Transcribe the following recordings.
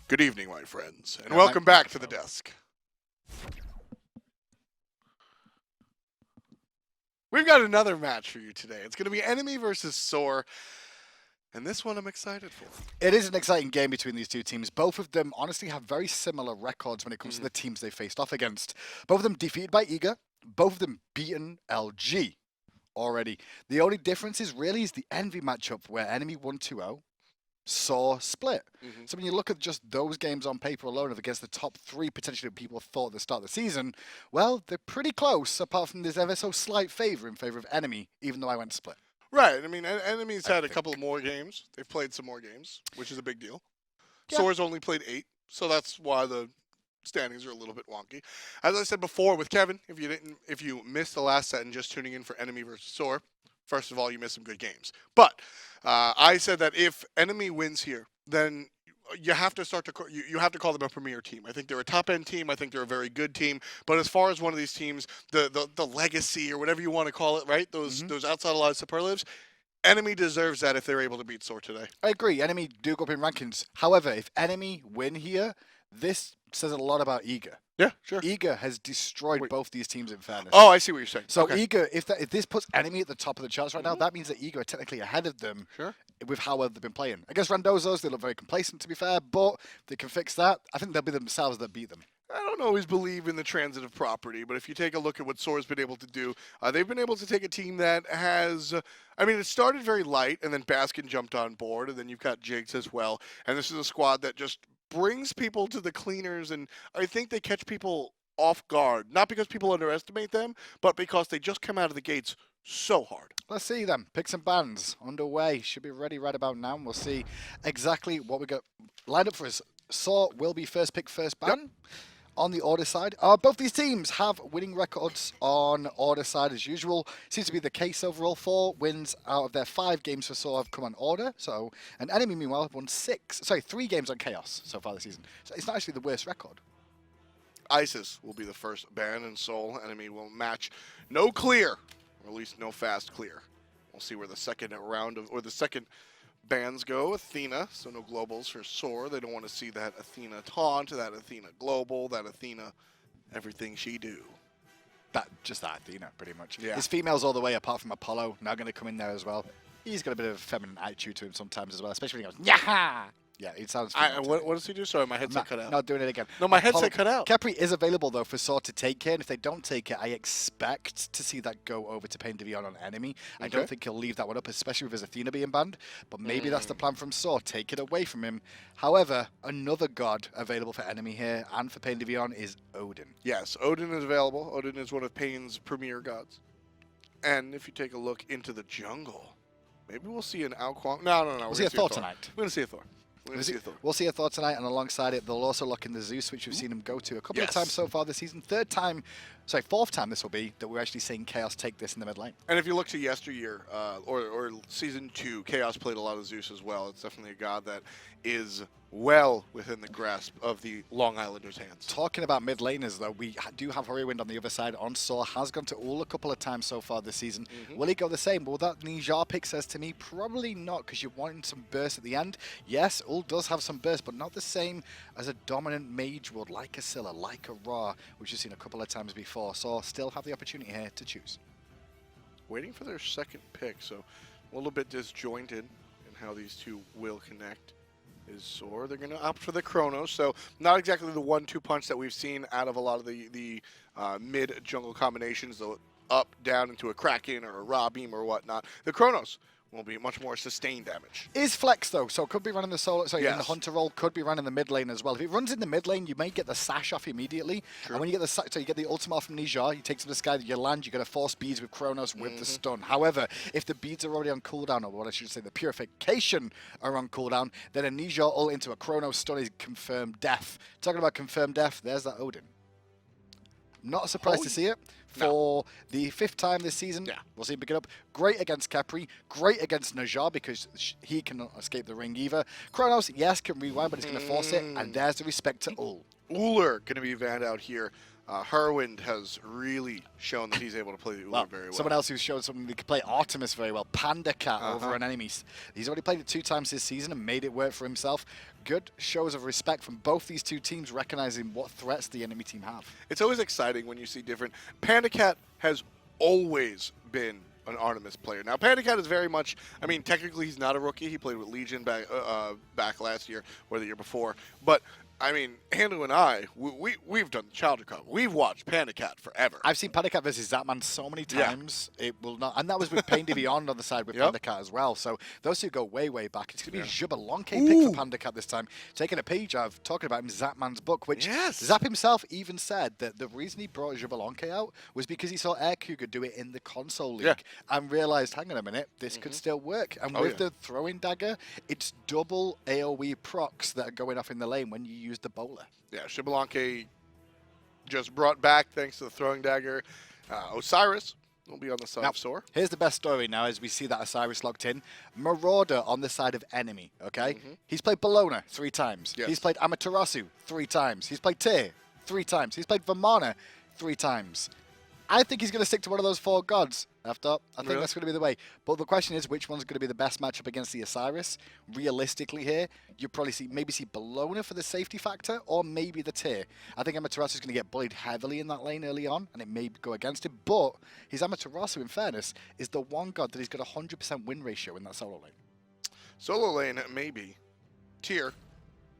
Good evening, my friends, and welcome back to the desk. We've got another match for you today. It's going to be Enemy versus SoaR, and this one I'm excited for. It is an exciting game between these two teams. Both of them honestly have very similar records when it comes to the teams they faced off against. Both of them defeated by Eager. Both of them beaten LG already. The only difference is the Envy matchup where Enemy won 2-0. SoaR split. So when you look at just those games on paper alone against the top three potentially people thought at the start of the season, well, they're pretty close, apart from this ever so slight favor in favor of Enemy, even though I went split. Right. I mean, Enemy's had a couple more games. They've played some more games, which is a big deal. Yeah. SoaR's only played 8, so that's why the standings are a little bit wonky. As I said before with Kevin, if you missed the last set and just tuning in for Enemy versus SoaR, first of all, you missed some good games. But I said that if Enemy wins here, then you have to you have to call them a premier team. I think they're a top-end team. I think they're a very good team. But as far as one of these teams, the legacy or whatever you want to call it, right? Those outside a lot of superlatives, Enemy deserves that if they're able to beat SoaR today. I agree. Enemy do go up in rankings. However, if Enemy win here, this says a lot about Eager. Yeah, sure. Eager has destroyed both these teams in fairness. Oh, I see what you're saying. So okay. Eager, if this puts Enemy at the top of the charts right now, that means that Eager are technically ahead of them with how well they've been playing. Against Randozos, they look very complacent, to be fair, but if they can fix that, I think they'll be themselves that beat them. I don't always believe in the transitive property, but if you take a look at what SoaR's been able to do, they've been able to take a team that has, I mean, it started very light, and then Baskin jumped on board, and then you've got Jigz as well, and this is a squad that just brings people to the cleaners, and I think they catch people off guard, not because people underestimate them, but because they just come out of the gates so hard. Let's see them. Picks and bans underway. Should be ready right about now, and we'll see exactly what we got lined up for us. SoaR will be first pick, first ban. Yep. On the order side, both these teams have winning records on order side as usual. Seems to be the case overall. 4 wins out of their 5 games for SoaR have come on order. So, an Enemy meanwhile have won 3 games on Khaos so far this season. So it's not actually the worst record. Isis will be the first ban, and SoaR Enemy will match no clear, or at least no fast clear. We'll see where the second round of, or the second bans go. Athena, so no globals for SoaR. They don't want to see that Athena taunt, that Athena global, that Athena everything she do. Just that Athena, pretty much. Yeah. His females all the way, apart from Apollo, now going to come in there as well. He's got a bit of a feminine attitude to him sometimes as well, especially when he goes, Yaha! Yeah, it sounds what does he do? Sorry, my headset cut out. Not doing it again. No, my headset cut out. Khepri is available, though, for SoaR to take it, and if they don't take it, I expect to see that go over to PainDeViande on Enemy. I don't think he'll leave that one up, especially with his Athena being banned, but maybe that's the plan from SoaR, take it away from him. However, another god available for Enemy here and for PainDeViande is Odin. Yes, Odin is available. Odin is one of Pain's premier gods. And if you take a look into the jungle, maybe we'll see an Alquan. No. We'll see a Thor tonight. We're going to see a Thor. We'll see a Thor tonight, and alongside it, they'll also lock in the Zeus, which we've seen him go to a couple of times so far this season. Fourth time this will be that we're actually seeing Khaos take this in the mid lane. And if you look to yesteryear, or Season 2, Khaos played a lot of Zeus as well. It's definitely a god that is well within the grasp of the Long Islanders' hands. Talking about mid laners, though, we do have Hurriwind on the other side. On SoaR has gone to Ul a couple of times so far this season. Will he go the same? Well, that Nijar pick says to me, probably not, because you're wanting some burst at the end. Yes, Ul does have some burst, but not the same as a dominant mage would, like a Scylla, like a Ra, which you've seen a couple of times before. SoaR still have the opportunity here to choose. Waiting for their second pick, so a little bit disjointed in how these two will connect. Is SoaR. They're going to opt for the Chronos, so not exactly the 1-2 punch that we've seen out of a lot of the mid-jungle combinations, the up, down into a Kraken or a Ra Beam or whatnot. The Chronos will be much more sustained damage. Is flex, though, so could be running the solo, in the hunter role, could be running the mid lane as well. If it runs in the mid lane, you may get the sash off immediately. True. And when you get the sash, so you get the ultimate from Nijar, you take to the sky, you land, you get a 4 beads with Chronos with the stun. However, if the beads are already on cooldown, or what I should say, the purification are on cooldown, then a Nijar ult into a Chronos stun is confirmed death. Talking about confirmed death, there's that Odin. Not surprised to see it. For the 5th time this season, we'll see him pick it up. Great against Khepri, great against Nijar because he cannot escape the ring either. Chronos, yes, can rewind, but he's going to force it, and there's the respect to Ul. Uller going to be banned out here. Hurriwind has really shown that he's able to play the Uller very well. Someone else who's shown something he can play Artemis very well. PandaCat over on enemies. He's already played it 2 times this season and made it work for himself. Good shows of respect from both these two teams, recognizing what threats the enemy team have. It's always exciting when you see different. PandaCat has always been an Artemis player. Now, PandaCat is very much, I mean, technically he's not a rookie. He played with Legion back last year or the year before. But I mean, Anhur and I, we've done the Challenger Cup. We've watched PandaCat forever. I've seen PandaCat versus Zapman so many times, it will not. And that was with PainDeViande on the side with PandaCat as well. So those two go way, way back. It's going to be a Xbalanque pick for PandaCat this time. Taking a page of talking about him, Zapman's book, which Zap himself even said that the reason he brought Xbalanque out was because he saw Air Cougar do it in the console league and realized, hang on a minute, this could still work. And with the throwing dagger, it's double AoE procs that are going off in the lane when you use the bowler. Yeah, Xbalanque just brought back thanks to the throwing dagger. Osiris will be on the side of SoaR. Here's the best story now as we see that Osiris locked in. Marauder on the side of enemy, okay? He's played Bologna 3 times. He's played Amaterasu 3 times. He's played Tyr 3 times. He's played Vamana 3 times. I think he's going to stick to one of those 4 gods. Fdot. I think that's going to be the way. But the question is, which one's going to be the best matchup against the Osiris? Realistically here, you'll probably maybe see Bologna for the safety factor, or maybe the Tyr. I think Amaterasu is going to get bullied heavily in that lane early on, and it may go against him. But his Amaterasu, in fairness, is the one god that he's got a 100% win ratio in that solo lane. Solo lane, maybe. Tyr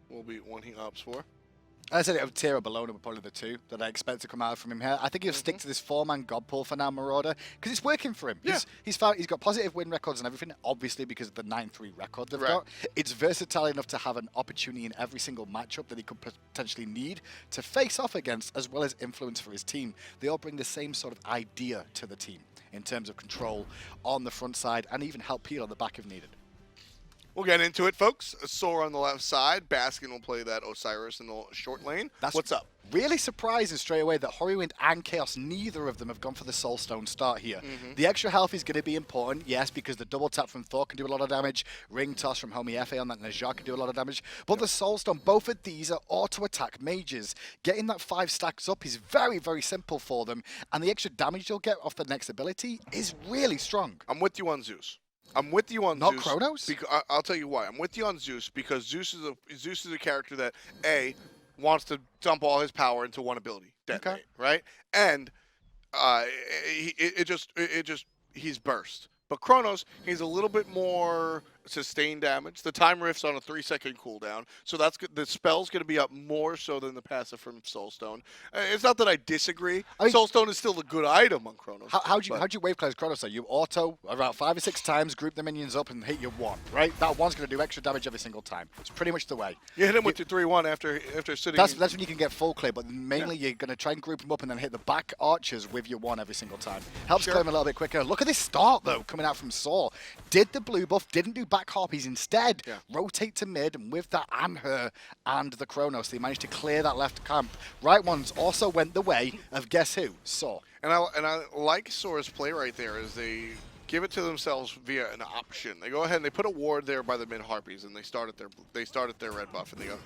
will be one he opts for. I said it, Tyr or Bologna were probably the 2 that I expect to come out from him here. I think he'll stick to this 4-man god pull for now, Marauder, because it's working for him. He's got positive win records and everything, obviously because of the 9-3 record they've got. It's versatile enough to have an opportunity in every single matchup that he could potentially need to face off against, as well as influence for his team. They all bring the same sort of idea to the team in terms of control on the front side and even help peel on the back if needed. We'll get into it, folks. SoaR on the left side. Baskin will play that Osiris in the short lane. What's up? Really surprising straight away that Hurriwind and Khaos, neither of them have gone for the Soulstone start here. The extra health is going to be important, yes, because the double tap from Thor can do a lot of damage. Ring toss from Homiefe on that Najjar can do a lot of damage. But the Soulstone, both of these are auto-attack mages. Getting that 5 stacks up is very, very simple for them. And the extra damage you'll get off the next ability is really strong. I'm with you on Zeus. I'm with you on Zeus. Not Chronos? I'll tell you why. I'm with you on Zeus because Zeus is a character that wants to dump all his power into one ability, detonate, right? And he's burst. But Chronos, he's a little bit more sustained damage. The time rift's on a 3-second cooldown, so that's good. The spell's going to be up more so than the passive from Soulstone. It's not that I disagree. Soulstone is still a good item on Chronos. How'd you wave cleanse Chronos? You auto around 5 or 6 times, group the minions up, and hit your 1, right? That 1's going to do extra damage every single time. It's pretty much the way. You hit him with your 3-1 after sitting. That's when you can get full clear, but mainly you're going to try and group them up and then hit the back archers with your 1 every single time. Helps clear him a little bit quicker. Look at this start though, coming out from SoaR. Did the blue buff, didn't do back harpies, instead rotate to mid, and with that Anhur and the Chronos, they managed to clear that left camp. Right ones also went the way of guess who? SoaR. And I like SoaR's play right there is they give it to themselves via an option. They go ahead and they put a ward there by the mid harpies, and they start at their red buff, and they go,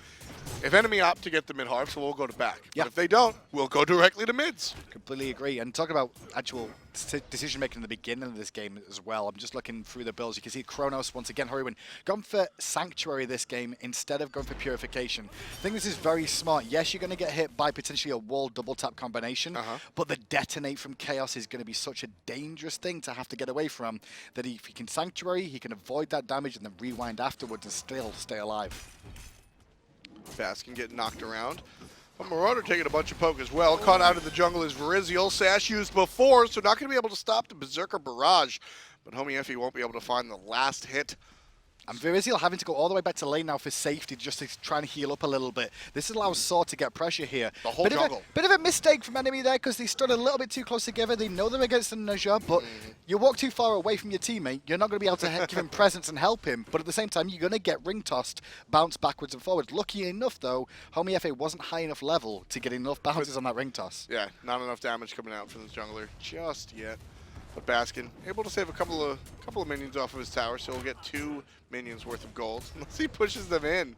if enemy opt to get the mid harps, we'll go to back. But if they don't, we'll go directly to mids. Completely agree. And talking about actual decision making in the beginning of this game as well, I'm just looking through the builds. You can see Chronos once again, Hurriwind, gone for Sanctuary this game instead of going for Purification. I think this is very smart. Yes, you're going to get hit by potentially a wall double tap combination, but the detonate from Khaos is going to be such a dangerous thing to have to get away from, that if he can Sanctuary, he can avoid that damage and then rewind afterwards and still stay alive. Baskin getting knocked around. But Marauder taking a bunch of poke as well. Caught out of the jungle is Varizial. Sash used before, so not going to be able to stop the Berserker Barrage. But Homiefe won't be able to find the last hit. And Varizial having to go all the way back to lane now for safety, just to try and heal up a little bit. This allows SoaR to get pressure here. The whole jungle. Bit of a mistake from enemy there, because they stood a little bit too close together. They know they're against the Najjar, but you walk too far away from your teammate, you're not going to be able to give him presence and help him. But at the same time, you're going to get ring tossed, bounce backwards and forwards. Lucky enough, though, Homiefe wasn't high enough level to get enough bounces on that ring toss. Yeah, not enough damage coming out from the jungler just yet. But Baskin able to save a couple of minions off of his tower, so he'll get 2 minions worth of gold unless he pushes them in.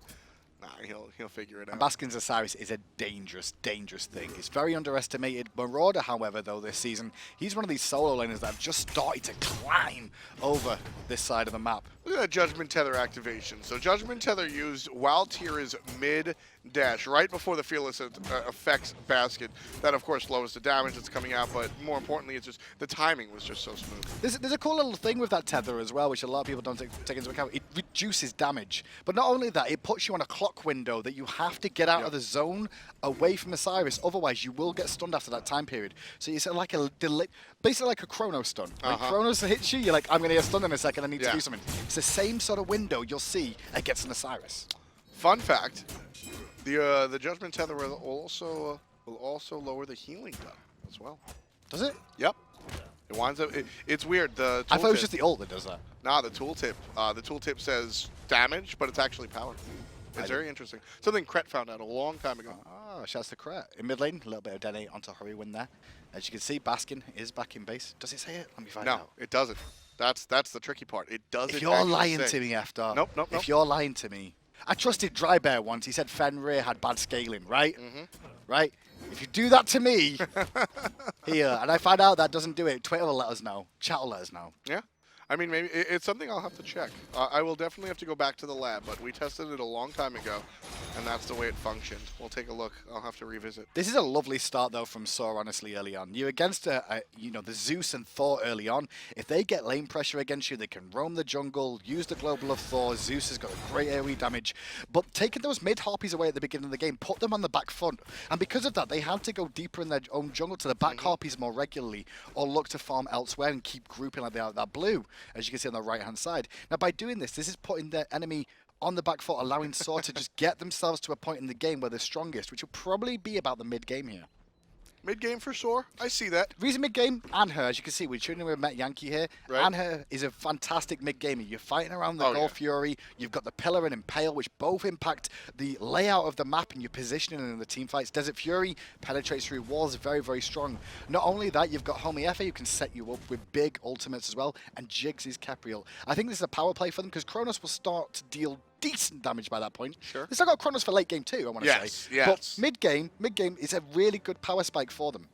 he'll figure it out. And Baskin's Osiris is a dangerous, dangerous thing. It's very underestimated. Marauder, however, though, this season, he's one of these solo laners that have just started to climb over this side of the map. Look at that Judgment Tether activation. So Judgment Tether used while Tira's mid-dash, right before the Fearless affects Baskin. That, of course, slows the damage that's coming out, but more importantly, it's just the timing was just so smooth. There's a cool little thing with that tether as well, which a lot of people don't take into account. It reduces damage. But not only that, it puts you on a clock window that you have to get out of the zone away from Osiris. Otherwise, you will get stunned after that time period. So it's like a delay, basically like a Chronos stun. When Chronos hits you, you're like, I'm going to get stunned in a second, I need to do something. It's the same sort of window you'll see against an Osiris. Fun fact, the Judgment Tether will also lower the healing done as well. Does it? Yep. It winds up. It's weird. The I thought it was just the ult that does that. Nah, the tooltip. The tooltip says damage, but it's actually power. It's very interesting. Something Kret found out a long time ago. Oh, shouts to Kret. In mid lane, a little bit of detonate onto Hurriwind there. As you can see, Baskin is back in base. Does it say it? Let me find out. No, it doesn't. That's the tricky part. It doesn't. If you're lying to me, Fdot. Nope. If you're lying to me. I trusted Dry Bear once. He said Fenrir had bad scaling, right? Right? If you do that to me here, and I find out that doesn't do it, Twitter will let us know. Chat will let us know. Yeah. I mean, maybe it's something I'll have to check. I will definitely have to go back to the lab, but we tested it a long time ago, and that's the way it functioned. We'll take a look. I'll have to revisit. This is a lovely start, though, from SoaR, honestly, early on. You're against, the Zeus and Thor early on. If they get lane pressure against you, they can roam the jungle, use the global of Thor. Zeus has got a great AoE damage. But taking those mid-harpies away at the beginning of the game, put them on the back front. And because of that, they had to go deeper in their own jungle to the back harpies more regularly, or look to farm elsewhere and keep grouping like they are that blue, as you can see on the right-hand side. Now, by doing this, this is putting the enemy on the back foot, allowing SoaR to just get themselves to a point in the game where they're strongest, which will probably be about the mid-game here. Mid-game for SoaR? I see that. Reason mid-game, Anhur, as you can see, we're shooting with Metyankey here. Right. Anhur is a fantastic mid-gamer. You're fighting around the Gold Fury, you've got the Pillar and Impale, which both impact the layout of the map and your positioning in the team fights. Desert Fury penetrates through walls, very, very strong. Not only that, you've got Homiefe, who can set you up with big ultimates as well, and Jigz is Khepri. I think this is a power play for them, because Chronos will start to deal decent damage by that point. Sure. They've still got Chronos for late game too, I want to say. Yes. But mid-game is a really good power spike for them.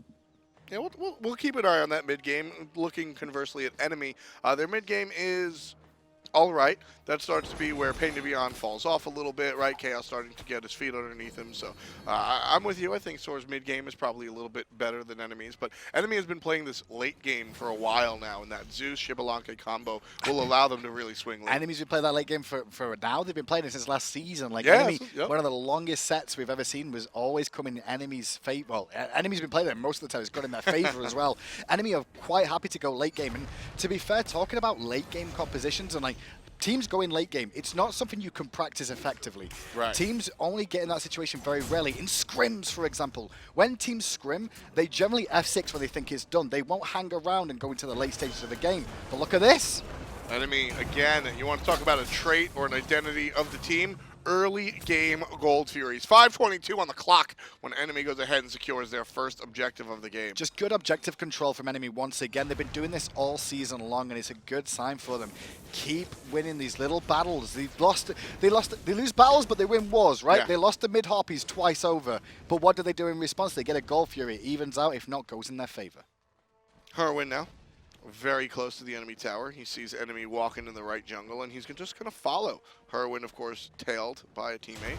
Yeah, we'll keep an eye on that mid-game. Looking conversely at enemy, their mid-game is all right. That starts to be where PainDeViande falls off a little bit, right? Khaos starting to get his feet underneath him. So I'm with you. I think SoaR's mid-game is probably a little bit better than enemy's. But enemy has been playing this late game for a while now, and that Zeus Xbalanque combo will allow them to really swing late. Enemy's been playing that late game for now. They've been playing it since last season. Like enemy, one of the longest sets we've ever seen was always coming in enemy's favor. Well, enemy's been playing it most of the time. It's got in their favor as well. Enemy are quite happy to go late game. And to be fair, talking about late game compositions and like teams going late game, it's not something you can practice effectively. Right. Teams only get in that situation very rarely. In scrims, for example, when teams scrim, they generally F6 when they think it's done. They won't hang around and go into the late stages of the game. But look at this. Enemy, again, you want to talk about a trait or an identity of the team? Early game Gold Furies. 5:22 on the clock when enemy goes ahead and secures their first objective of the game. Just good objective control from enemy once again. They've been doing this all season long, and it's a good sign for them. Keep winning these little battles. They lose battles, but they win wars, right? Yeah. They lost the mid harpies twice over. But what do they do in response? They get a Gold Fury. It evens out, if not, goes in their favor. Hurriwind now. Very close to the enemy tower. He sees enemy walking in the right jungle, and he's just going to follow. Hurriwind, of course, tailed by a teammate.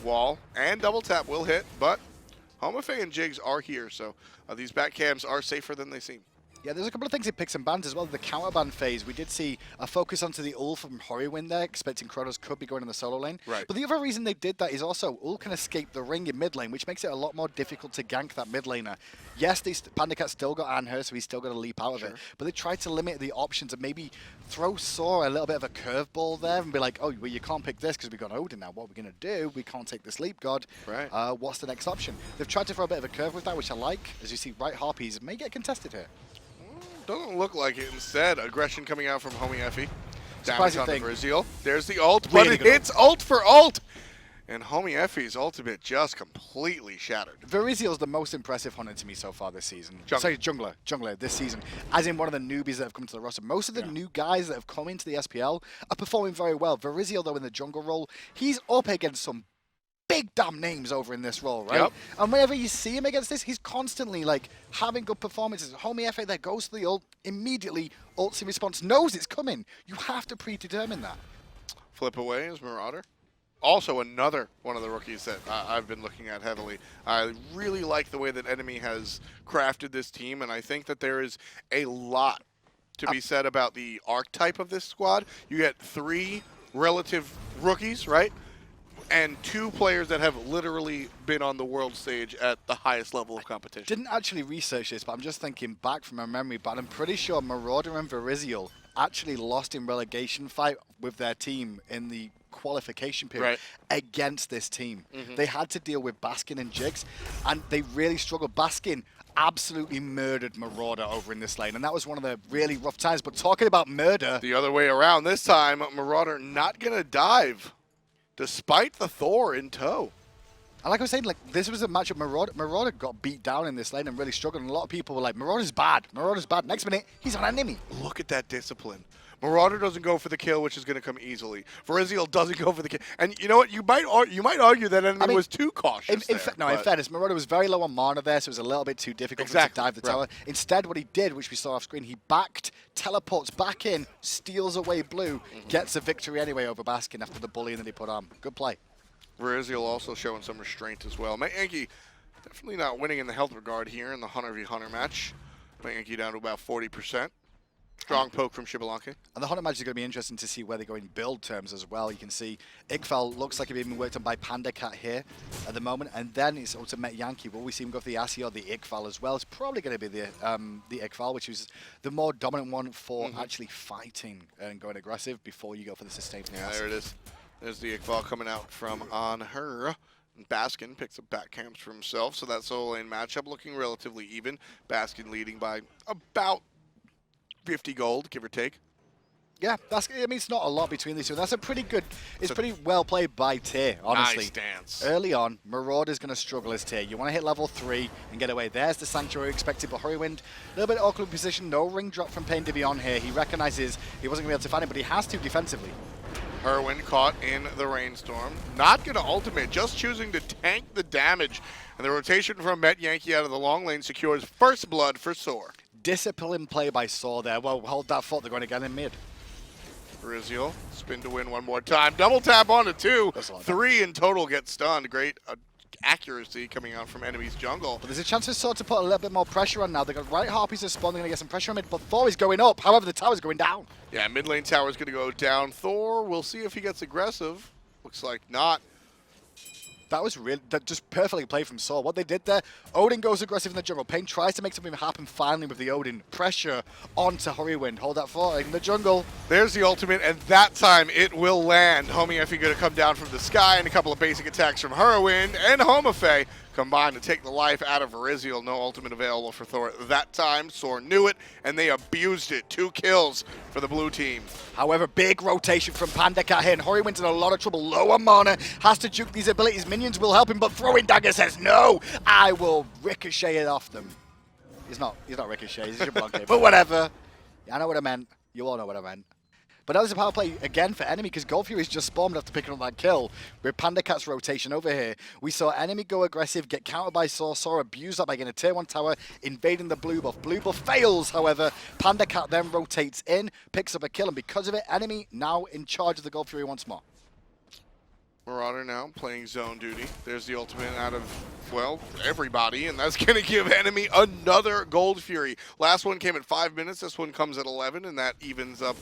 Wall and double tap will hit, but Homiefe and Jigz are here, so these back cams are safer than they seem. Yeah, there's a couple of things in picks and bans as well. The counterban phase, we did see a focus onto the ult from Hurriwind there, expecting Chronos could be going in the solo lane. Right. But the other reason they did that is also ult can escape the ring in mid lane, which makes it a lot more difficult to gank that mid laner. Yes, PandaCat still got Anhur, so he's still got to leap out of it. But they tried to limit the options and maybe throw SoaR a little bit of a curveball there and be like, oh, well, you can't pick this because we got Odin now. What are we going to do? We can't take this leap god. Right. What's the next option? They've tried to throw a bit of a curve with that, which I like. As you see, right harpies may get contested here. Doesn't look like it. Instead, aggression coming out from Homiefe. Damage Surprising on the thing. Varizial. There's the ult, Really but it good hits ult for ult. And Homiefe's ultimate just completely shattered. Varizial's the most impressive hunter to me so far this season. Sorry, jungler this season. As in one of the newbies that have come to the roster. Most of the new guys that have come into the SPL are performing very well. Varizial, though, in the jungle role, he's up against some big damn names over in this role, right? Yep. And whenever you see him against this, he's constantly like having good performances. Homiefe there goes to the ult, immediately ults in response, knows it's coming. You have to predetermine that. Flip away is Marauder. Also another one of the rookies that I've been looking at heavily. I really like the way that Enemy has crafted this team, and I think that there is a lot to be said about the archetype of this squad. You get 3 relative rookies, right? And 2 players that have literally been on the world stage at the highest level of competition. Didn't actually research this, but I'm just thinking back from my memory, but I'm pretty sure Marauder and Varizial actually lost in relegation fight with their team in the qualification period against this team. They had to deal with Baskin and Jigz, and they really struggled. Baskin absolutely murdered Marauder over in this lane, and that was one of the really rough times. But talking about murder... The other way around this time, Marauder not going to dive, despite the Thor in tow. And like I was saying, like this was a match of Marauder got beat down in this lane and really struggled, and a lot of people were like, Marauder's bad, Marauder's bad. Next minute, he's on enemy. Look at that discipline. Marauder doesn't go for the kill, which is going to come easily. Varizial doesn't go for the kill. And you know what? You might argue that Enemy was too cautious in fairness, Marauder was very low on mana there, so it was a little bit too difficult for him to dive the tower. Instead, what he did, which we saw off screen, he backed, teleports back in, steals away blue, gets a victory anyway over Baskin after the bullying that he put on. Good play. Varizial also showing some restraint as well. Metyankey definitely not winning in the health regard here in the Hunter v Hunter match. Metyankey down to about 40%. Strong poke from Xbalanque. And the Hunter match is going to be interesting to see where they go in build terms as well. You can see Xbalanque looks like it's been worked on by PandaCat here at the moment. And then it's also Metyankey. Will we see him go for the Asi or the Xbalanque as well? It's probably going to be the Xbalanque, which is the more dominant one for actually fighting and going aggressive before you go for the sustain. Yeah, there it is. There's the Xbalanque coming out from Anhur. Baskin picks up back camps for himself. So that solo lane matchup looking relatively even. Baskin leading by about 50 gold, give or take. Yeah, I mean, it's not a lot between these two. That's a pretty good, it's pretty well played by Tier, honestly. Nice stance. Early on, Marauder's going to struggle as Tier. You want to hit level 3 and get away. There's the Sanctuary expected, but Hurriwind, a little bit awkward position. No ring drop from PainDeViande here. He recognizes he wasn't going to be able to find it, but he has to defensively. Hurriwind caught in the rainstorm. Not going to ultimate, just choosing to tank the damage. And the rotation from Metyankey out of the long lane secures first blood for SoaR. Disciplined play by SoaR there. Well, hold that thought. They're going to get in mid. Varizial, spin to win one more time. Double tap onto 2. 3 in total get stunned. Great accuracy coming out from Enemy's jungle. But there's a chance for SoaR to put a little bit more pressure on now. They've got right Harpies to spawn. They're going to get some pressure on mid, but Thor is going up. However, the tower's going down. Yeah, mid lane tower's going to go down. Thor, we'll see if he gets aggressive. Looks like not. That was really just perfectly played from SoaR. What they did there, Odin goes aggressive in the jungle. Pain tries to make something happen finally with the Odin. Pressure onto Hurriwind. Hold that fort in the jungle. There's the ultimate, and that time it will land. Homiefe going to come down from the sky, and a couple of basic attacks from Hurriwind and Homiefe combined to take the life out of Varizial. No ultimate available for Thor that time. SoaR knew it, and they abused it. 2 kills for the blue team. However, big rotation from PandaCat here, and Hurriwind's in a lot of trouble. Lower mana, has to juke these abilities. Minions will help him, but Throwing Dagger says, no, I will ricochet it off them. He's not ricochet, he's Xbalanque, but whatever. Yeah, I know what I meant. You all know what I meant. But that was a power play again for Enemy because Gold Fury's just spawned after picking up that kill with PandaCat's rotation over here. We saw Enemy go aggressive, get countered by SoaR. SoaR abused that by getting a tier 1 tower, invading the blue buff. Blue buff fails, however. PandaCat then rotates in, picks up a kill, and because of it, Enemy now in charge of the Gold Fury once more. Marauder now playing zone duty. There's the ultimate out of, well, everybody, and that's going to give Enemy another Gold Fury. Last one came at 5 minutes. This one comes at 11, and that evens up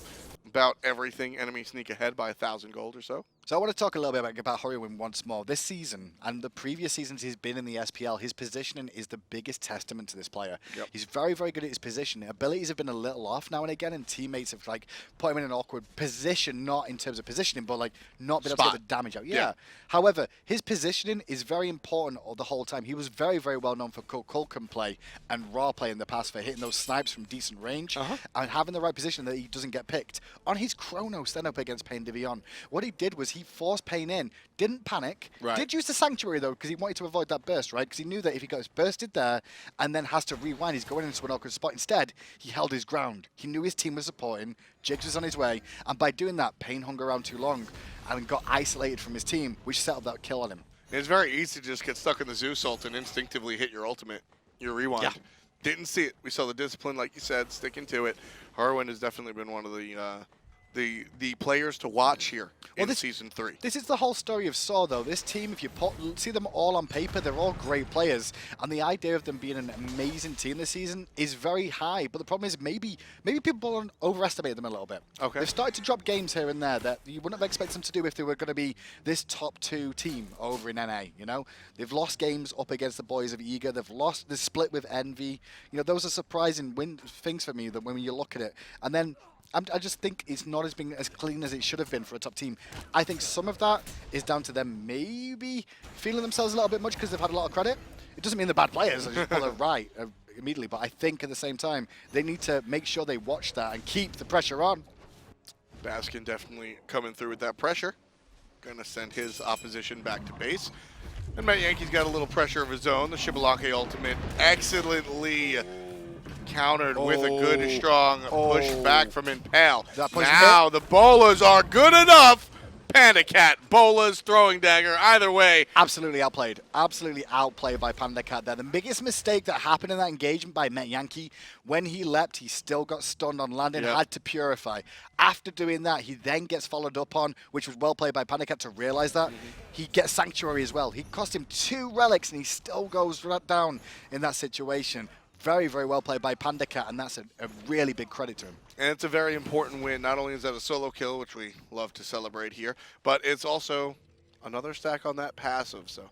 about everything. Enemy sneak ahead by 1,000 gold or so. So I want to talk a little bit about Hurriwind once more. This season and the previous seasons he's been in the SPL, his positioning is the biggest testament to this player. Yep. He's very, very good at his position. Abilities have been a little off now and again, and teammates have like put him in an awkward position, not in terms of positioning, but like not being able to get the damage out. Yeah. However, his positioning is very important the whole time. He was very, very well known for Kulkan play and raw play in the past for hitting those snipes from decent range and having the right position that he doesn't get picked. On his Chronos then up against PainDeViande, what he did was he forced Pain in, didn't panic, did use the Sanctuary, though, because he wanted to avoid that burst, right? Because he knew that if he got bursted there and then has to rewind, he's going into an awkward spot. Instead, he held his ground. He knew his team was supporting, Jigz was on his way, and by doing that, Pain hung around too long and got isolated from his team, which set up that kill on him. It's very easy to just get stuck in the Zeus ult and instinctively hit your ultimate, your rewind. Yeah. Didn't see it. We saw the discipline, like you said, sticking to it. Hurriwind has definitely been one of the players to watch here in Season 3. This is the whole story of SoaR, though. This team, if you see them all on paper, they're all great players. And the idea of them being an amazing team this season is very high. But the problem is maybe people overestimate them a little bit. Okay. They've started to drop games here and there that you wouldn't have expected them to do if they were going to be this top 2 team over in NA, you know? They've lost games up against the boys of Eager. They've split with Envy. You know, those are surprising things for me that when you look at it. And then I just think it's not being as clean as it should have been for a top team. I think some of that is down to them maybe feeling themselves a little bit much because they've had a lot of credit. It doesn't mean they're bad players. They just pull it right immediately. But I think at the same time, they need to make sure they watch that and keep the pressure on. Baskin definitely coming through with that pressure. Going to send his opposition back to base. And Metyankey's got a little pressure of his own. The Xbalanque ultimate excellently countered with a good, strong push back from Impale. Now the bolas are good enough. PandaCat, bolas, throwing dagger, either way. Absolutely outplayed. Absolutely outplayed by PandaCat there. The biggest mistake that happened in that engagement by Metyankey, when he leapt, he still got stunned on landing, had to purify. After doing that, he then gets followed up on, which was well played by PandaCat to realize that. He gets Sanctuary as well. He cost him 2 relics, and he still goes right down in that situation. Very, very well played by PandaCat, and that's a really big credit to him. And it's a very important win. Not only is that a solo kill, which we love to celebrate here, but it's also another stack on that passive. So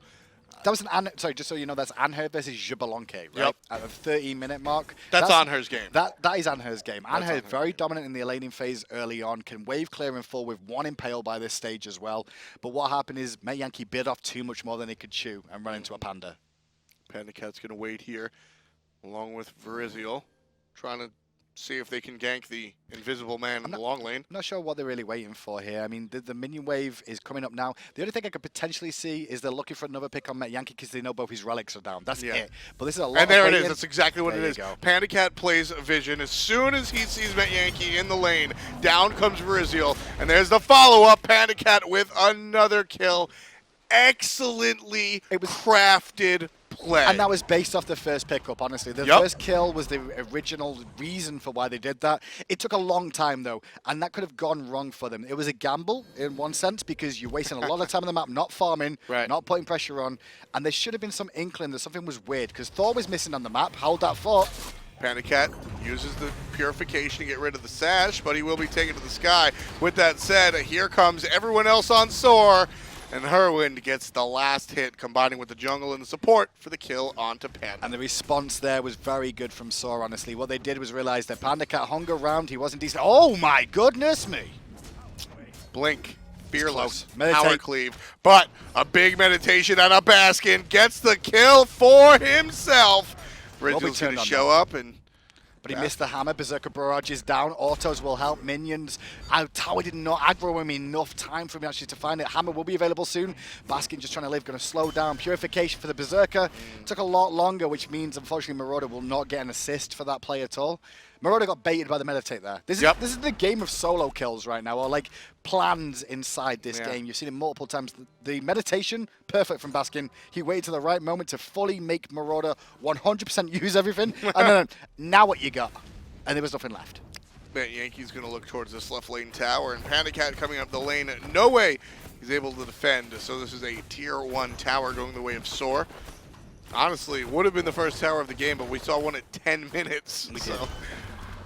that was sorry, just so you know, that's Anhur versus Xbalanque, right? Yep. At the 30-minute mark. That's Anhur's game. That is Anhur's game. Anhur is very dominant in the laning phase early on, can wave clear and full with 1 Impale by this stage as well. But what happened is Metyankey bit off too much more than he could chew and run into a Panda. PandaCat's going to wait here, along with Varizial, trying to see if they can gank the invisible man in the long lane. I'm not sure what they're really waiting for here. I mean, the minion wave is coming up now. The only thing I could potentially see is they're looking for another pick on Metyankey because they know both his relics are down. That's it. But this is a lot And there of it is. That's exactly what it is. Go. PandaCat plays Vision. As soon as he sees Metyankey in the lane, down comes Varizial. And there's the follow-up. PandaCat with another kill. Excellently crafted play. And that was based off the first pickup, honestly. The first kill was the original reason for why they did that. It took a long time, though, and that could have gone wrong for them. It was a gamble, in one sense, because you're wasting a lot of time on the map, not farming, not putting pressure on, and there should have been some inkling that something was weird, because Thor was missing on the map. Hold that thought. PandaCat uses the purification to get rid of the sash, but he will be taken to the sky. With that said, here comes everyone else on SoaR. And Hurriwind gets the last hit, combining with the jungle and the support for the kill onto Panda. And the response there was very good from SoaR, honestly. What they did was realize that PandaCat hung around. He wasn't decent. Oh, my goodness me. Blink. Fearless. Power cleave. But a big meditation and a Baskin gets the kill for himself. Ridgel's going to show up and... But he missed the hammer. Berserker Barrage is down. Autos will help minions. Tower did not aggro him enough time for him actually to find it. Hammer will be available soon. Baskin just trying to live, going to slow down. Purification for the Berserker. Took a lot longer, which means, unfortunately, Marauder will not get an assist for that play at all. Marauder got baited by the meditate there. This is the game of solo kills right now, or like plans inside this game. You've seen it multiple times. The meditation, perfect from Baskin. He waited to the right moment to fully make Marauder 100% use everything. And then, now what you got? And there was nothing left. Metyankey's going to look towards this left lane tower, and PandaCat coming up the lane. No way he's able to defend. So this is a tier 1 tower going the way of SoaR. Honestly, it would have been the first tower of the game, but we saw one at 10 minutes.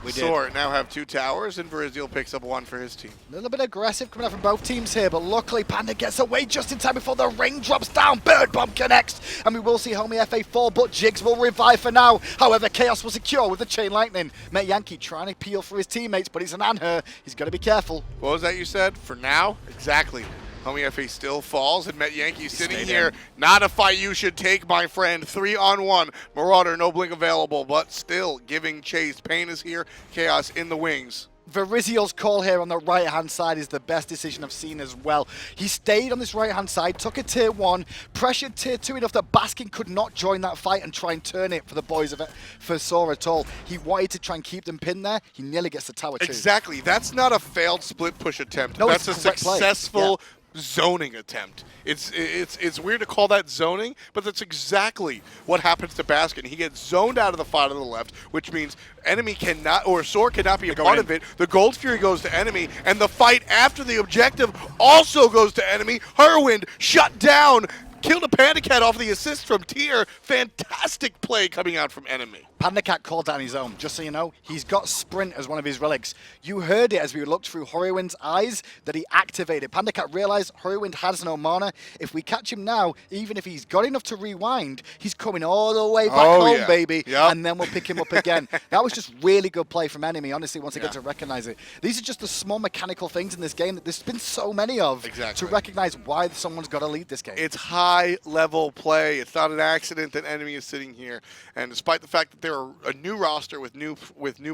We did. SoaR now have 2 towers, and Varizial picks up 1 for his team. A little bit aggressive coming out from both teams here, but luckily Panda gets away just in time before the ring drops down. Bird Bomb connects, and we will see Homiefe fall, but Jigz will revive for now. However, Khaos will secure with the Chain Lightning. Metyankey trying to peel for his teammates, but he's an Anhur. He's got to be careful. What was that you said? For now? Exactly. Homiefe still falls, and Metyankey sitting here. Not a fight you should take, my friend. 3-on-1. Marauder, no blink available, but still giving chase. Pain is here. Khaos in the wings. Varizial's call here on the right-hand side is the best decision I've seen as well. He stayed on this right-hand side, took a tier 1, pressured tier 2 enough that Baskin could not join that fight and try and turn it for the boys of it, for SoaR at all. He wanted to try and keep them pinned there. He nearly gets the tower too. Exactly. That's not a failed split push attempt. No, that's a it's a correct play. successful zoning attempt. It's weird to call that zoning, but that's exactly what happens to Baskin. He gets zoned out of the fight on the left, which means enemy cannot, or SoaR cannot be a part of it. The Gold Fury goes to enemy, and the fight after the objective also goes to enemy. Hurriwind shut down. Killed a PandaCat off the assist from Tier. Fantastic play coming out from enemy. PandaCat called that on his own. Just so you know, he's got Sprint as one of his relics. You heard it as we looked through Hurriwind's eyes that he activated. PandaCat realized Hurriwind has no mana. If we catch him now, even if he's got enough to rewind, he's coming all the way back home, baby. Yep. And then we'll pick him up again. That was just really good play from enemy, honestly, once they get to recognize it. These are just the small mechanical things in this game that there's been so many of to recognize why someone's got to lead this game. It's high-level play. It's not an accident that enemy is sitting here. And despite the fact that they're a new roster with new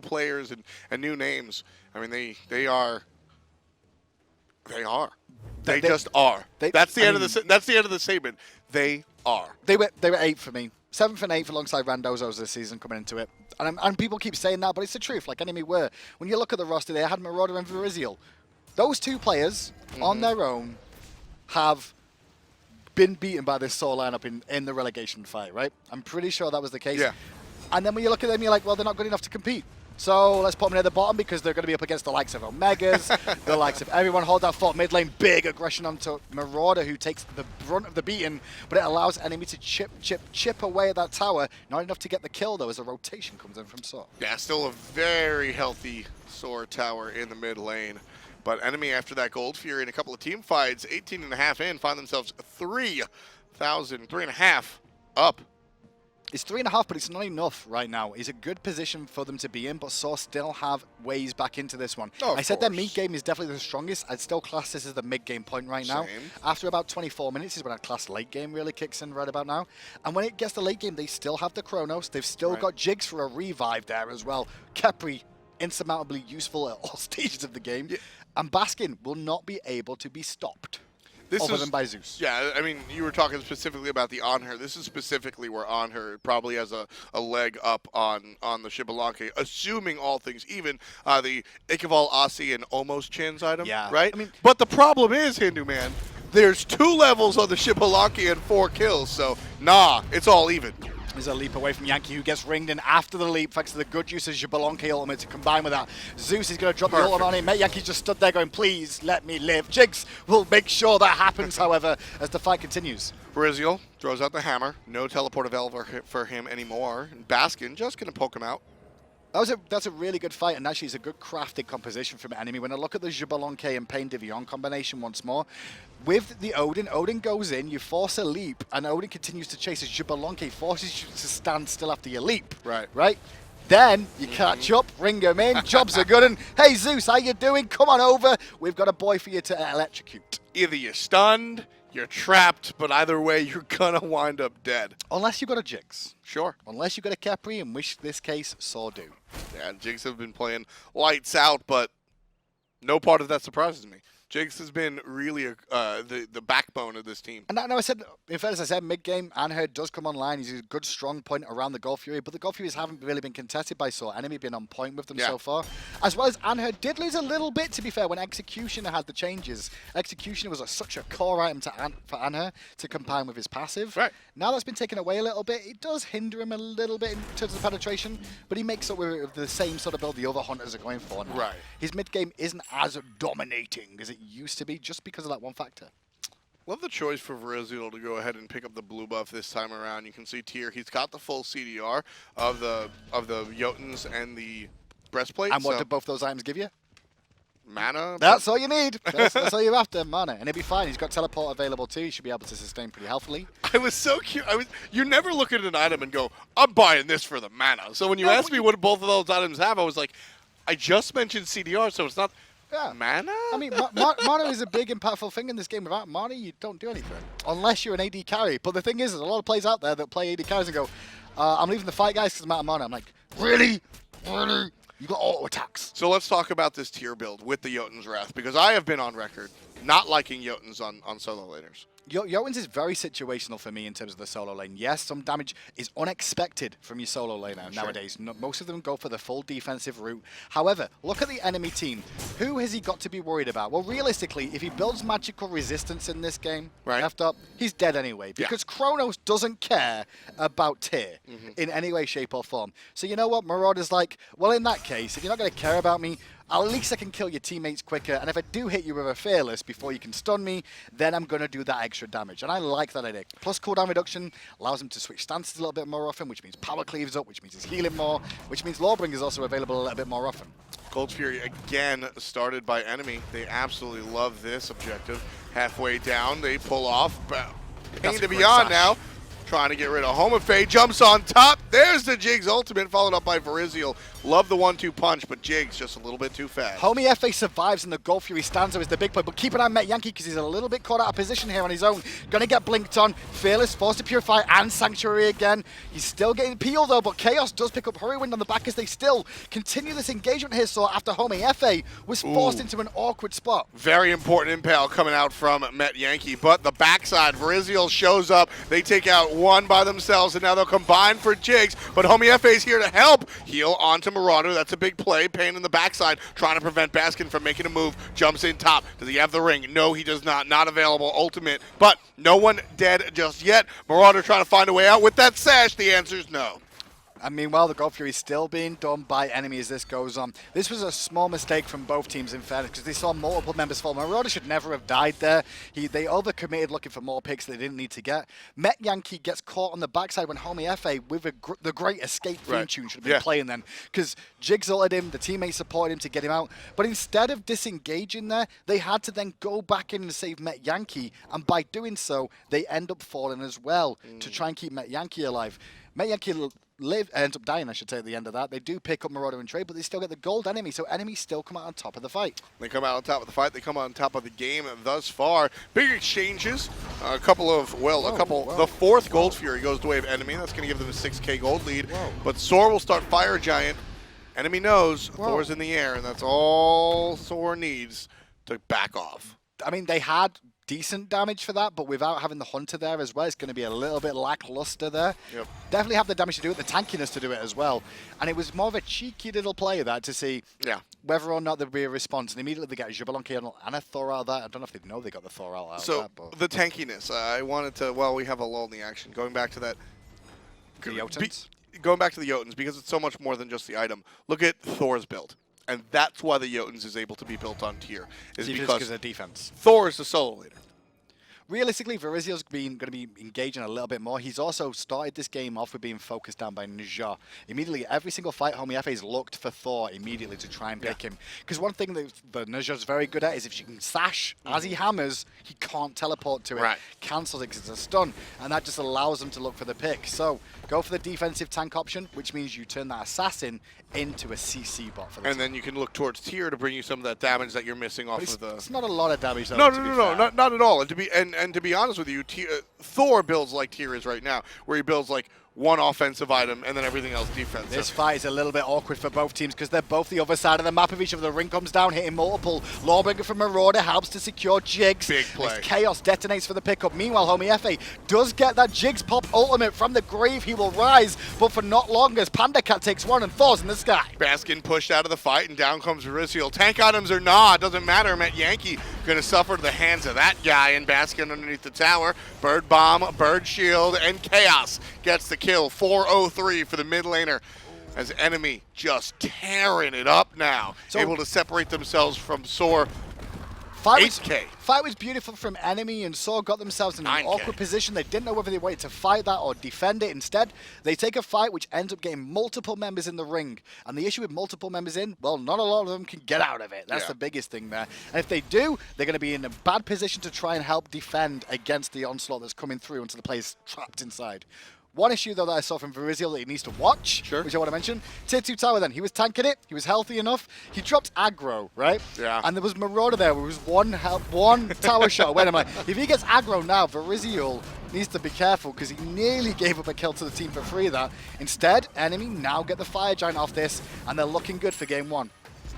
players and new names, I mean, they just are. That's the end of the statement. They are. They were 8 for me. 7th and 8th alongside Randozos this season coming into it. And people keep saying that, but it's the truth, like enemy were. When you look at the roster, they had Marauder and Varizial. Those two players, on their own, have been beaten by this SoaR lineup in the relegation fight, right? I'm pretty sure that was the case. Yeah. And then when you look at them, you're like, well, they're not good enough to compete. So let's put them near the bottom because they're going to be up against the likes of Omegas, the likes of everyone. Hold that fort mid lane, big aggression onto Marauder, who takes the brunt of the beating, but it allows enemy to chip away at that tower. Not enough to get the kill, though, as a rotation comes in from SoaR. Yeah, still a very healthy SoaR tower in the mid lane. But enemy, after that Gold Fury and a couple of team fights, 18.5 in, find themselves 3.5 up. It's 3.5, but it's not enough right now. It's a good position for them to be in, but SoaR still have ways back into this one. Oh, I said their mid game is definitely the strongest. I'd still class this as the mid game point right now. After about 24 minutes is when I'd class late game really kicks in right about now. And when it gets to late game, they still have the Chronos. They've still got Jigz for a revive there as well. Khepri, insurmountably useful at all stages of the game. Yeah. And Baskin will not be able to be stopped. Other than by Zeus. Yeah, I mean, you were talking specifically about the Anhur. This is specifically where Anhur probably has a leg up on the Xbalanque, assuming all things even. The Ikeval, Aussie, and almost Chin's item, right? I mean, but the problem is, Hinduman, there's 2 levels on the Xbalanque and 4 kills, so nah, it's all even. There's a leap away from Yankee, who gets ringed in after the leap, thanks to the good use of Xbalanque ultimate to combine with that. Zeus is going to drop the ultimate on him. Metyankey just stood there going, please let me live. Jigz will make sure that happens, however, as the fight continues. Varizial throws out the hammer. No teleport available for him anymore. And Baskin just going to poke him out. That's a really good fight, and actually it's a good crafted composition from enemy. When I look at the Xbalanque and PainDeViande combination once more, with the Odin goes in, you force a leap, and Odin continues to chase. As Xbalanque forces you to stand still after your leap. Right? Then you catch up, ring him in, jobs are good, and hey Zeus, how you doing? Come on over, we've got a boy for you to electrocute. Either you're stunned, you're trapped, but either way, you're gonna wind up dead. Unless you've got a Jigz. Sure. Unless you've got a Khepri, in which this case, SoaR do. Yeah, Jigz have been playing lights out, but no part of that surprises me. Jigz has been really the backbone of this team. And I said, in fairness, I said mid-game, Anhur does come online. He's a good, strong point around the Gold Fury, but the Gold Furies haven't really been contested by SoaR. Enemy been on point with them so far. As well as Anhur did lose a little bit, to be fair, when Executioner had the changes. Executioner was such a core item for Anhur to combine with his passive. Right. Now that's been taken away a little bit. It does hinder him a little bit in terms of penetration, but he makes up with the same sort of build the other Hunters are going for now. Right. His mid-game isn't as dominating as it used to be, just because of that one factor. Love the choice for Varizial to go ahead and pick up the blue buff this time around. You can see Tier, he's got the full CDR of the Jotuns and the breastplate. And what do both those items give you? Mana. That's all you need. That's all you're after, mana. And he'll be fine. He's got teleport available too. He should be able to sustain pretty healthily. I was so cute. You never look at an item and go, I'm buying this for the mana. So when you asked me what both of those items have, I was like, I just mentioned CDR, so it's not... Mana? I mean, mana is a big, impactful thing in this game. Without mana, you don't do anything. Unless you're an AD carry. But the thing is, there's a lot of players out there that play AD carries and go, I'm leaving the fight, guys, because I'm out of mana. I'm like, really? Really? You got auto attacks. So let's talk about this tier build with the Jotun's Wrath, because I have been on record not liking Jotuns on solo laners. Jotuns is very situational for me in terms of the solo lane. Yes, some damage is unexpected from your solo laner nowadays. Most of them go for the full defensive route. However, look at the enemy team. Who has he got to be worried about? Well, realistically, if he builds magical resistance in this game, Fdot, he's dead anyway, because Chronos doesn't care about tier in any way, shape, or form. So you know what? Marauder's like, well, in that case, if you're not going to care about me, at least I can kill your teammates quicker, and if I do hit you with a Fearless before you can stun me, then I'm going to do that extra damage. And I like that idea. Plus cooldown reduction allows him to switch stances a little bit more often, which means power cleaves up, which means he's healing more, which means Lawbringer is also available a little bit more often. Gold Fury again started by enemy. They absolutely love this objective. Halfway down, they pull off. PainDeViande now. Trying to get rid of Homiefe, jumps on top. There's the Jigz ultimate, followed up by Varizial. Love the 1-2 punch, but Jigz just a little bit too fast. Homiefe survives, and the Gold Fury stanza is the big play, but keep an eye on Metyankey because he's a little bit caught out of position here on his own. Gonna get blinked on. Fearless, forced to purify, and Sanctuary again. He's still getting peeled though, but Khaos does pick up Hurriwind on the back as they still continue this engagement here. So after Homiefe was forced into an awkward spot. Very important impale coming out from Metyankey, but the backside, Varizial shows up. They take out one by themselves, and now they'll combine for Jigz, but Homiefe is here to help. Heal onto Marauder. That's a big play. Pain in the backside, trying to prevent Baskin from making a move. Jumps in top. Does he have the ring? No, he does not. Not available. Ultimate, but no one dead just yet. Marauder trying to find a way out with that sash. The answer is no. And meanwhile, the Gold Fury is still being done by enemy as this goes on. This was a small mistake from both teams, in fairness, because they saw multiple members fall. Marauder should never have died there. They overcommitted looking for more picks they didn't need to get. Metyankey gets caught on the backside when Homiefe, with the Great Escape theme tune, should have been playing then. Because Jigz ulted him, the teammates supported him to get him out. But instead of disengaging there, they had to then go back in and save Metyankey. And by doing so, they end up falling as well to try and keep Metyankey alive. Metyankey ends up dying, I should say, at the end of that. They do pick up Marauder and trade, but they still get the gold enemy, so enemies still come out on top of the fight. They come out on top of the fight. They come on top of the game thus far. Big exchanges. A couple. The fourth Gold Fury goes the way of enemy. That's going to give them a 6K gold lead. But SoaR will start Fire Giant. Enemy knows Thor's in the air, and that's all SoaR needs to back off. I mean, they had decent damage for that, but without having the Hunter there as well, it's going to be a little bit lackluster there. Definitely have the damage to do it, the tankiness to do it as well. And it was more of a cheeky little play that to see whether or not there would be a response. And immediately they get Xbalanque and a Thor out of that. I don't know if they know they got the Thor out of that. But the tankiness, I wanted to, well, we have a lull in the action. Going back to that. The Jotuns? Going back to the Jotuns, because it's so much more than just the item. Look at Thor's build. And that's why the Jotuns is able to be built on tier. Is because of defense. Thor is the solo leader. Realistically, Varizial's going to be engaging a little bit more. He's also started this game off with being focused down by Ninja. Immediately, every single fight, Homiefe's looked for Thor immediately to try and pick him. Because one thing that Ninja's very good at is if she can sash as he hammers, he can't teleport to it. Cancels it because it's a stun, and that just allows him to look for the pick. So, go for the defensive tank option, which means you turn that assassin into a CC bot for the team. Then you can look towards tier to bring you some of that damage that you're missing off of the... It's not a lot of damage, though. No, not at all. And to be honest with you, Thor builds like tier is right now, where he builds like one offensive item and then everything else defensive. This fight is a little bit awkward for both teams because they're both the other side of the map of each other. The ring comes down, hitting multiple. Lawbringer from Marauder helps to secure Jigz. Big play. Khaos detonates for the pickup. Meanwhile, Homiefe does get that Jigz pop ultimate from the grave. He will rise, but for not long as PandaCat takes one and Thor's in the sky. Baskin pushed out of the fight and down comes Varizial. Tank items or not, doesn't matter. Metyankey going to suffer to the hands of that guy, and Baskin underneath the tower. Bird Bomb, Bird Shield, and Khaos gets the kill. 4-0-3 for the mid laner as enemy just tearing it up now. So able to separate themselves from SoaR. 8K. Fight was beautiful from enemy, and SoaR got themselves in an awkward position. They didn't know whether they wanted to fight that or defend it. Instead, they take a fight which ends up getting multiple members in the ring. And the issue with multiple members in, well, not a lot of them can get out of it. That's the biggest thing there. And if they do, they're going to be in a bad position to try and help defend against the onslaught that's coming through until the player's trapped inside. One issue, though, that I saw from Varizial that he needs to watch, which I want to mention. Tier 2 tower then. He was tanking it. He was healthy enough. He dropped aggro, right? Yeah. And there was Marauder there where it was one tower shot away. And I'm like, if he gets aggro now, Varizial needs to be careful because he nearly gave up a kill to the team for free there. Instead, Enemy now get the Fire Giant off this, and they're looking good for game 1.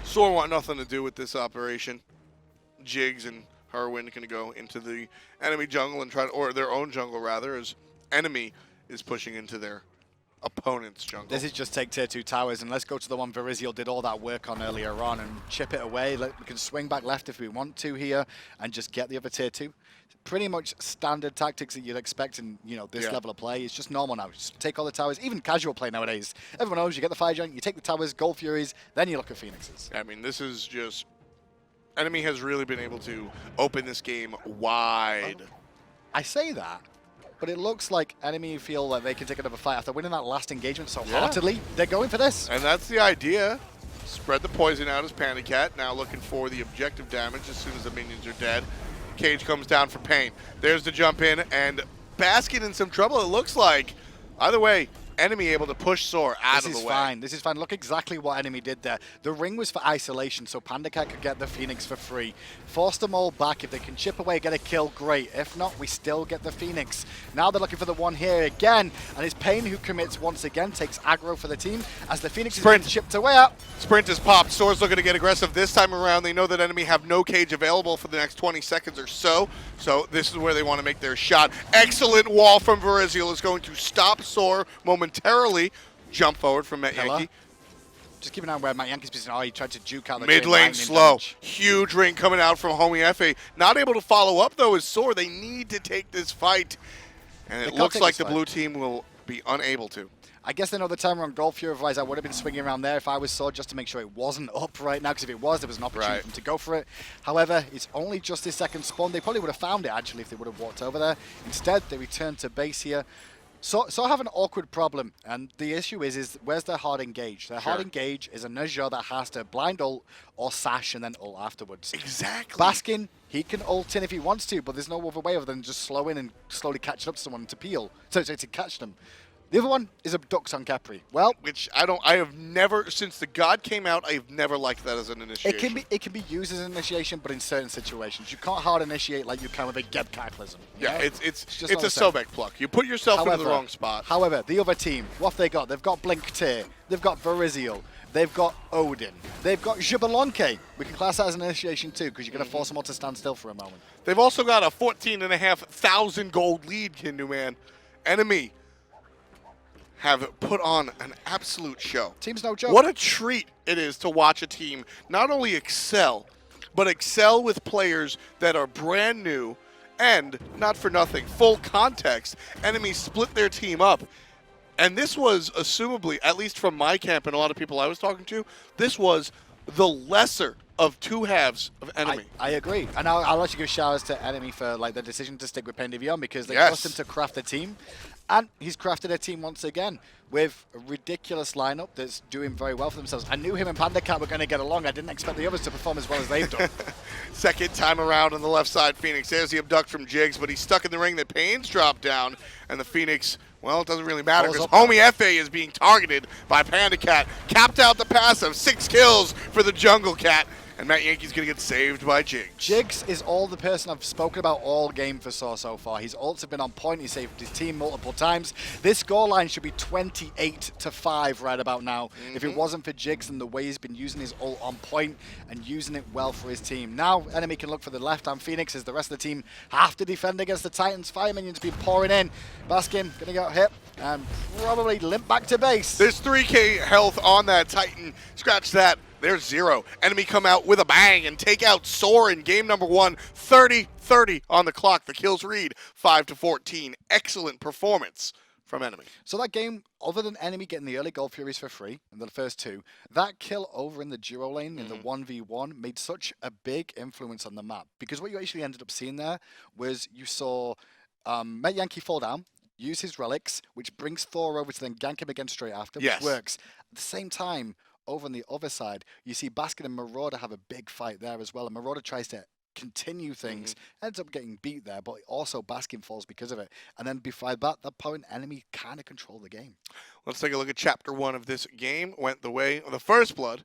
SoaR want nothing to do with this operation. Jigz and Hurriwind can go into the enemy jungle and try to, or their own jungle rather, as Enemy is pushing into their opponent's jungle. This is just take tier 2 towers, and let's go to the one Varizial did all that work on earlier on and chip it away. We can swing back left if we want to here and just get the other tier 2. Pretty much standard tactics that you'd expect in this level of play. It's just normal now. Just take all the towers, even casual play nowadays. Everyone knows you get the Fire Giant, you take the towers, Gold Furies, then you look at Phoenixes. I mean, this is just... Enemy has really been able to open this game wide. I say that, but it looks like Enemy feel like they can take another fight after winning that last engagement so heartedly. They're going for this. And that's the idea. Spread the poison out as PandaCat, now looking for the objective damage as soon as the minions are dead. Cage comes down for Pain. There's the jump in, and Baskin in some trouble, it looks like. Either way, Enemy able to push SoaR out of the way. This is fine. Look exactly what Enemy did there. The ring was for isolation, so PandaCat could get the Phoenix for free. Force them all back. If they can chip away, get a kill, great. If not, we still get the Phoenix. Now they're looking for the one here again, and it's Pain who commits once again, takes aggro for the team as the Phoenix is being chipped away out. Sprint is popped. SoaR's looking to get aggressive this time around. They know that Enemy have no cage available for the next 20 seconds or so. So this is where they want to make their shot. Excellent wall from Varizial is going to stop SoaR momentarily. Jump forward from Metyankey. Just keep an eye on where Metyankey's position. Oh, he tried to juke out the mid lane slow. Huge ring coming out from Homiefe. Not able to follow up though is SoaR. They need to take this fight. And it looks like the blue team will be unable to. I guess they know the timer on Gold Fury, otherwise I would have been swinging around there if I was SoaR just to make sure it wasn't up right now, because if it was, there was an opportunity for them to go for it. However, it's only just this second spawn. They probably would have found it, actually, if they would have walked over there. Instead, they return to base here. SoaR have an awkward problem, and the issue is where's their hard engage? Their hard engage is a Najah that has to blind ult or sash and then ult afterwards. Exactly. Baskin, he can ult in if he wants to, but there's no other way other than just slow in and slowly catching up to someone to peel. So to catch them. The other one is Abducts on Khepri. Well, which I have never, since the God came out, I've never liked that as an initiation. It can be used as an initiation, but in certain situations. You can't hard initiate like you can with a Geb Cataclysm. Yeah, it's a Sobek pluck. You put yourself into the wrong spot. However, the other team, what have they got? They've got Blink Tier, they've got Varizial, they've got Odin, they've got Xbalanque. We can class that as an initiation too, because you're going to force them all to stand still for a moment. They've also got a 14,500 gold lead, Hinduman. Enemy have put on an absolute show. Team's no joke. What a treat it is to watch a team not only excel, but excel with players that are brand new and, not for nothing, full context. Enemy split their team up. And this was, assumably, at least from my camp and a lot of people I was talking to, this was the lesser of two halves of Enemy. I agree. And I'll actually give shout outs to Enemy for the decision to stick with PainDeViande, because they trust him to craft the team. And he's crafted a team once again with a ridiculous lineup that's doing very well for themselves. I knew him and PandaCat were going to get along. I didn't expect the others to perform as well as they've done. Second time around on the left side, Phoenix. There's the abduct from Jigz, but he's stuck in the ring. The Pain's dropped down, and the Phoenix, well, it doesn't really matter because Homiefe is being targeted by PandaCat. Capped out the passive. 6 kills for the Jungle Cat. And Metyankey's going to get saved by Jigz. Jigz is the person I've spoken about all game for SoaR so far. His ults have been on point. He saved his team multiple times. This scoreline should be 28-5 right about now. If it wasn't for Jigz and the way he's been using his ult on point and using it well for his team. Now, Enemy can look for the left-hand Phoenix as the rest of the team have to defend against the Titans. Fire minions been pouring in. Baskin going to get hit and probably limp back to base. There's 3k health on that Titan. Scratch that. There's 0. Enemy come out with a bang and take out SoaR in game number 1. 30-30 on the clock. The kills read 5-14. Excellent performance from Enemy. So that game, other than Enemy getting the early Gold Furies for free in the first 2, that kill over in the duo lane in the 1v1 made such a big influence on the map. Because what you actually ended up seeing there was you saw Metyankey fall down, use his relics, which brings Thor over to then gank him again straight after, which works. At the same time, over on the other side, you see Baskin and Marauder have a big fight there as well. And Marauder tries to continue things, ends up getting beat there, but also Baskin falls because of it. And then before that point, Enemy kind of control the game. Let's take a look at Chapter 1 of this game. Went the way of the first blood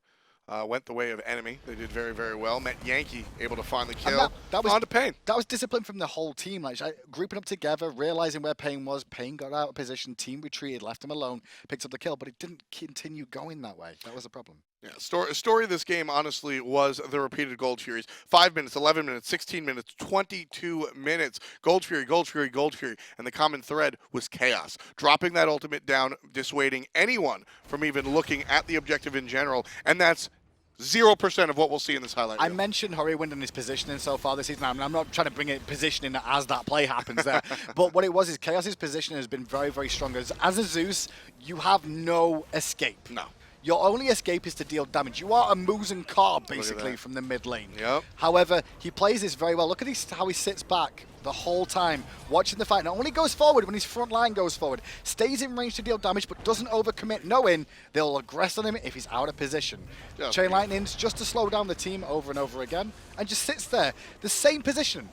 went the way of enemy. They did very, very well. Metyankey able to find the And kill. that was on to Pain. That was discipline from the whole team. Like grouping up together, realizing where Pain was. Pain got out of position. Team retreated, left him alone, picked up the kill, but it didn't continue going that way. That was the problem. Yeah, story of this game, honestly, was the repeated Gold Furies. 5 minutes, 11 minutes, 16 minutes, 22 minutes. Gold Fury, Gold Fury, Gold Fury. And the common thread was chaos. Dropping that ultimate down, dissuading anyone from even looking at the objective in general. And that's 0% of what we'll see in this highlight reel. I mentioned Hurriwind and his positioning so far this season. I'm not trying to bring it positioning as that play happens there. But what it was is Chaos's positioning has been very, very strong. As a Zeus, you have no escape. No. Your only escape is to deal damage. You are a Muzen Carb, basically, from the mid lane. Yep. However, he plays this very well. Look at how he sits back the whole time, watching the fight. Not only goes forward when his front line goes forward, stays in range to deal damage, but doesn't overcommit, knowing they'll aggress on him if he's out of position. Yeah. Chain Lightnings just to slow down the team over and over again, and just sits there, the same position.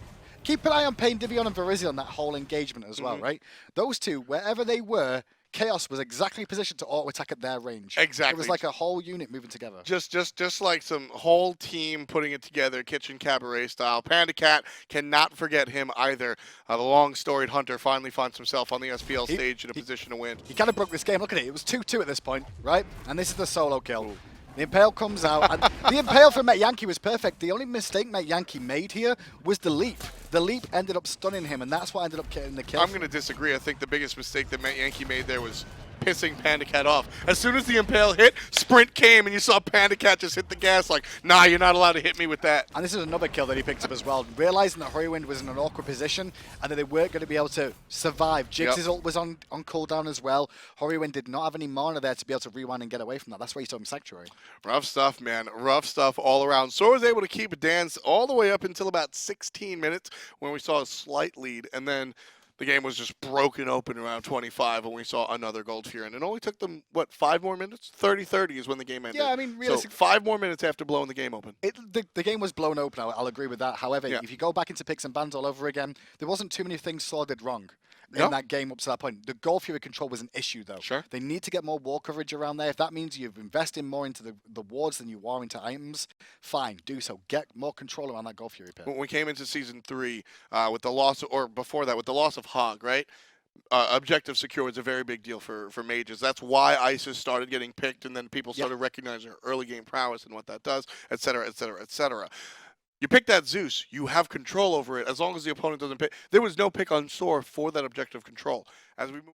Keep an eye on PainDeViande and Varizial on that whole engagement as well, right? Those two, wherever they were, Chaos was exactly positioned to auto-attack at their range. Exactly. It was like a whole unit moving together. Just like some whole team putting it together, kitchen cabaret style. PandaCat, cannot forget him either. The long-storied Hunter finally finds himself on the SPL stage in a position to win. He kind of broke this game. Look at it. It was 2-2 at this point, right? And this is the solo kill. Ooh. The Impale comes out, and the Impale from Metyankey was perfect. The only mistake Metyankey made here was the leap. The leap ended up stunning him, and that's what ended up getting the kill. I'm going to disagree. I think the biggest mistake that Metyankey made there was pissing PandaCat off. As soon as the Impale hit, sprint came, and you saw PandaCat just hit the gas like, nah, you're not allowed to hit me with that. And this is another kill that he picked up as well, realizing that Hurriwind was in an awkward position and that they weren't going to be able to survive. Jigz' ult was on cooldown as well. Hurriwind did not have any mana there to be able to rewind and get away from that. That's why you saw him Sanctuary. Rough stuff, man. Rough stuff all around. SoaR was able to keep a dance all the way up until about 16 minutes when we saw a slight lead, and then the game was just broken open around 25 when we saw another Gold Fury. And it only took them, what, 5 more minutes? 30-30 is when the game ended. Yeah, I mean, realistically, so 5 more minutes after blowing the game open. The game was blown open, I'll agree with that. However, if you go back into picks and bans all over again, there wasn't too many things SoaR did wrong in that game up to that point. The Gold Fury control was an issue, though. Sure. They need to get more wall coverage around there. If that means you're investing more into the wards than you are into items, fine, do so. Get more control around that Gold Fury pit. When we came into Season 3, with the loss, or before that, with the loss of Hog, right? Objective secure was a very big deal for mages. That's why Isis started getting picked, and then people started recognizing her early game prowess and what that does, et cetera, et cetera, et cetera. You pick that Zeus, you have control over it as long as the opponent doesn't pick. There was no pick on SoaR for that objective control. As we move